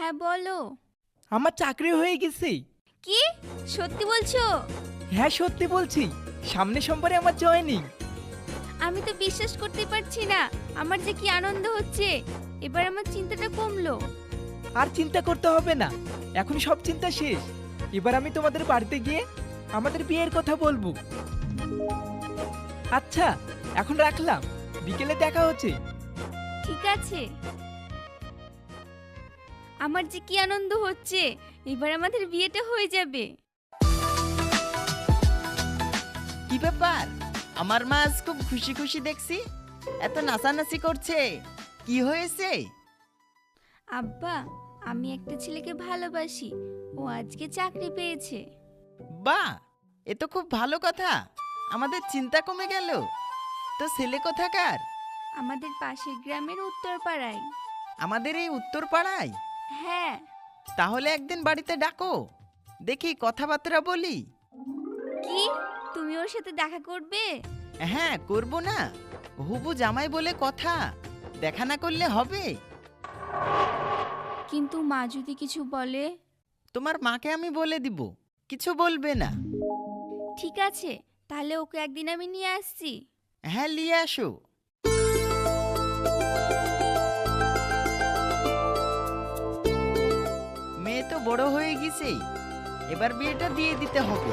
হ্যাঁ বলো। আমার চাকরি হয়ে গেছে। কি সত্যি বলছো? হ্যাঁ সত্যি বলছি, সামনের সোমবারে আমার জয়েনিং। আমি তো বিশ্বাস করতে পারছি না। আমার যে কি আনন্দ হচ্ছে। এবার আমার চিন্তাটা কমলো। আর চিন্তা করতে হবে না, এখন সব চিন্তা শেষ। এবার আমি তোমাদের বাড়িতে গিয়ে আমাদের বিয়ের কথা বলবো। আচ্ছা এখন রাখলাম, বিকেলে দেখা হচ্ছে। ঠিক আছে। আমার যে কি আনন্দ হচ্ছে, এবার আমাদের বিয়েটা হয়ে যাবে। কি ব্যাপার, আমার মা আজ খুব খুশি খুশি দেখছি, এত নাচানাচি করছে, কি হয়েছে? আব্বা, আমি একটা ছেলেকে ভালোবাসি, ও আজকে চাকরি পেয়েছে। বাহ, এ তো খুব ভালো কথা, আমাদের চিন্তা কমে গেল। তো ছেলে কোথাকার? আমাদের পাশের গ্রামের উত্তর পাড়ায়। আমাদের এই উত্তর পাড়ায়? হ্যাঁ। তাহলে একদিন বাড়িতে ডাকো, দেখি কথাবার্তা বলি। কি তুমি ওর সাথে দেখা করবে? হ্যাঁ করব না, হবু জামাই বলে কথা, দেখা না করলে হবে? কিন্তু মা যদি কিছু বলে? তোমার মাকে আমি বলে দিব, কিছু বলবে না। ঠিক আছে, তাহলে ওকে একদিন আমি নিয়ে আসছি। হ্যাঁ নিয়ে আসো। মেয়ে তো বড় হয়ে গেছে, এবার বিয়েটা দিয়ে দিতে হবে।